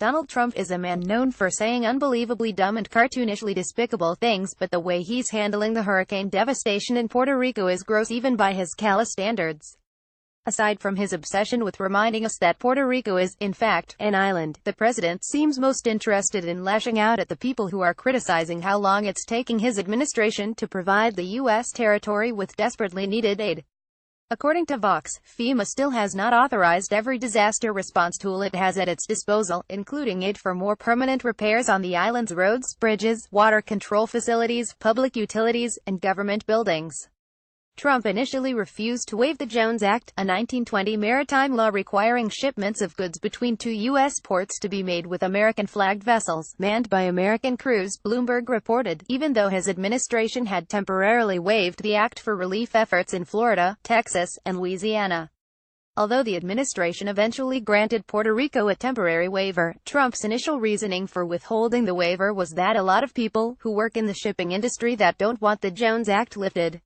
Donald Trump is a man known for saying unbelievably dumb and cartoonishly despicable things, but the way he's handling the hurricane devastation in Puerto Rico is gross even by his callous standards. Aside from his obsession with reminding us that Puerto Rico is, in fact, an island, the president seems most interested in lashing out at the people who are criticizing how long it's taking his administration to provide the U.S. territory with desperately needed aid. According to Vox, FEMA still has not authorized every disaster response tool it has at its disposal, including aid for more permanent repairs on the island's roads, bridges, water control facilities, public utilities, and government buildings. Trump initially refused to waive the Jones Act, a 1920 maritime law requiring shipments of goods between two U.S. ports to be made with American-flagged vessels, manned by American crews, Bloomberg reported, even though his administration had temporarily waived the act for relief efforts in Florida, Texas, and Louisiana. Although the administration eventually granted Puerto Rico a temporary waiver, Trump's initial reasoning for withholding the waiver was that a lot of people who work in the shipping industry that don't want the Jones Act lifted.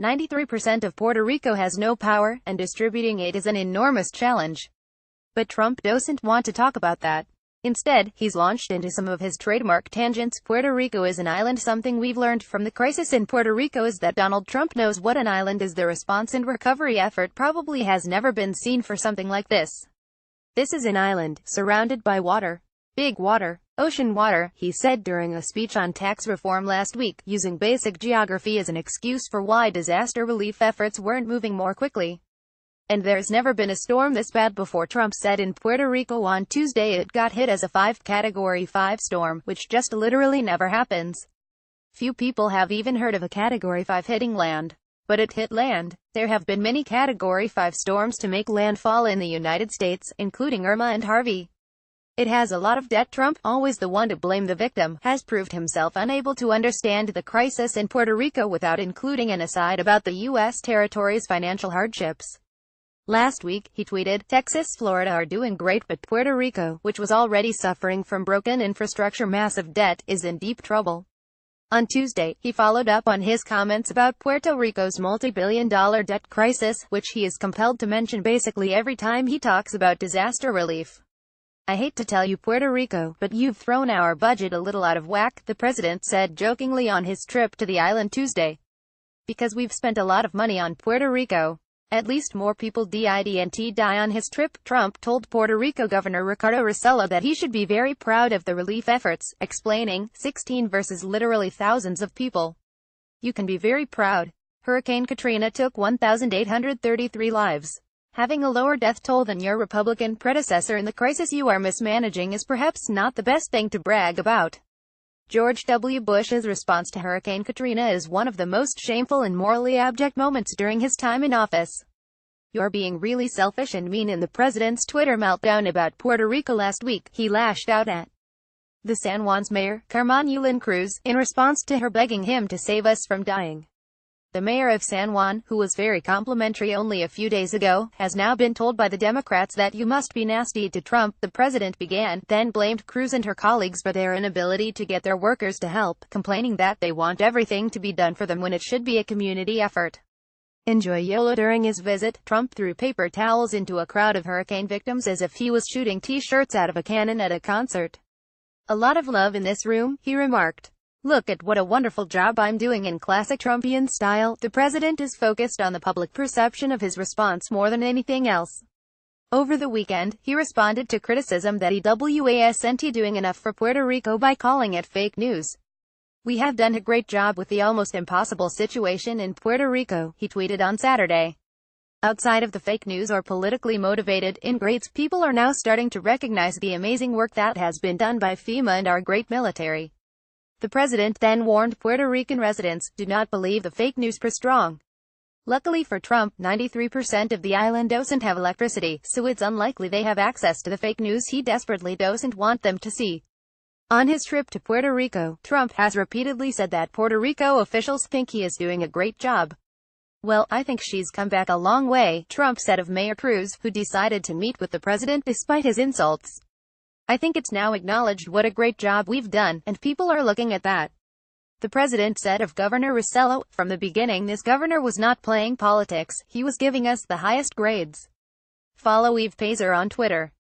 93% of Puerto Rico has no power, and distributing aid is an enormous challenge. But Trump doesn't want to talk about that. Instead, he's launched into some of his trademark tangents. Puerto Rico is an island. Something we've learned from the crisis in Puerto Rico is that Donald Trump knows what an island is. The response and recovery effort probably has never been seen for something like this. This is an island, surrounded by water. Big water. Ocean water, he said during a speech on tax reform last week, using basic geography as an excuse for why disaster relief efforts weren't moving more quickly. And there's never been a storm this bad before, Trump said in Puerto Rico on Tuesday. It got hit as a Category 5 storm, which just literally never happens. Few people have even heard of a Category 5 hitting land. But it hit land. There have been many Category 5 storms to make landfall in the United States, including Irma and Harvey. It has a lot of debt. Trump, always the one to blame the victim, has proved himself unable to understand the crisis in Puerto Rico without including an aside about the U.S. territory's financial hardships. Last week, he tweeted, "Texas, Florida are doing great, but Puerto Rico, which was already suffering from broken infrastructure, massive debt, is in deep trouble." On Tuesday, he followed up on his comments about Puerto Rico's multi-billion-dollar debt crisis, which he is compelled to mention basically every time he talks about disaster relief. "I hate to tell you, Puerto Rico, but you've thrown our budget a little out of whack," the president said jokingly on his trip to the island Tuesday. "Because we've spent a lot of money on Puerto Rico. At least more people didn't die on his trip." Trump told Puerto Rico Governor Ricardo Rossello that he should be very proud of the relief efforts, explaining, 16 versus literally thousands of people. "You can be very proud. Hurricane Katrina took 1,833 lives. Having a lower death toll than your Republican predecessor in the crisis you are mismanaging is perhaps not the best thing to brag about." George W. Bush's response to Hurricane Katrina is one of the most shameful and morally abject moments during his time in office. "You're being really selfish and mean." In the president's Twitter meltdown about Puerto Rico last week, he lashed out at the San Juan's mayor, Carmen Yulín Cruz, in response to her begging him to save us from dying. The mayor of San Juan, who was very complimentary only a few days ago, has now been told by the Democrats that "you must be nasty to Trump," the president began, then blamed Cruz and her colleagues for their inability to get their workers to help, complaining that they want everything to be done for them when it should be a community effort. Enjoy YOLO. During his visit, Trump threw paper towels into a crowd of hurricane victims as if he was shooting t-shirts out of a cannon at a concert. "A lot of love in this room," he remarked. "Look at what a wonderful job I'm doing." In classic Trumpian style, the president is focused on the public perception of his response more than anything else. Over the weekend, he responded to criticism that he wasn't doing enough for Puerto Rico by calling it fake news. "We have done a great job with the almost impossible situation in Puerto Rico," he tweeted on Saturday. Outside of the fake news or politically motivated ingrates, people are now starting to recognize the amazing work that has been done by FEMA and our great military. The president then warned Puerto Rican residents, "Do not believe the fake news per strong." Luckily for Trump, 93% of the island doesn't have electricity, so it's unlikely they have access to the fake news he desperately doesn't want them to see. On his trip to Puerto Rico, Trump has repeatedly said that Puerto Rico officials think he is doing a great job. "Well, I think she's come back a long way," Trump said of Mayor Cruz, who decided to meet with the president despite his insults. "I think it's now acknowledged what a great job we've done, and people are looking at that." The president said of Governor Rossello, "From the beginning this governor was not playing politics, he was giving us the highest grades." Follow Eve Pazer on Twitter.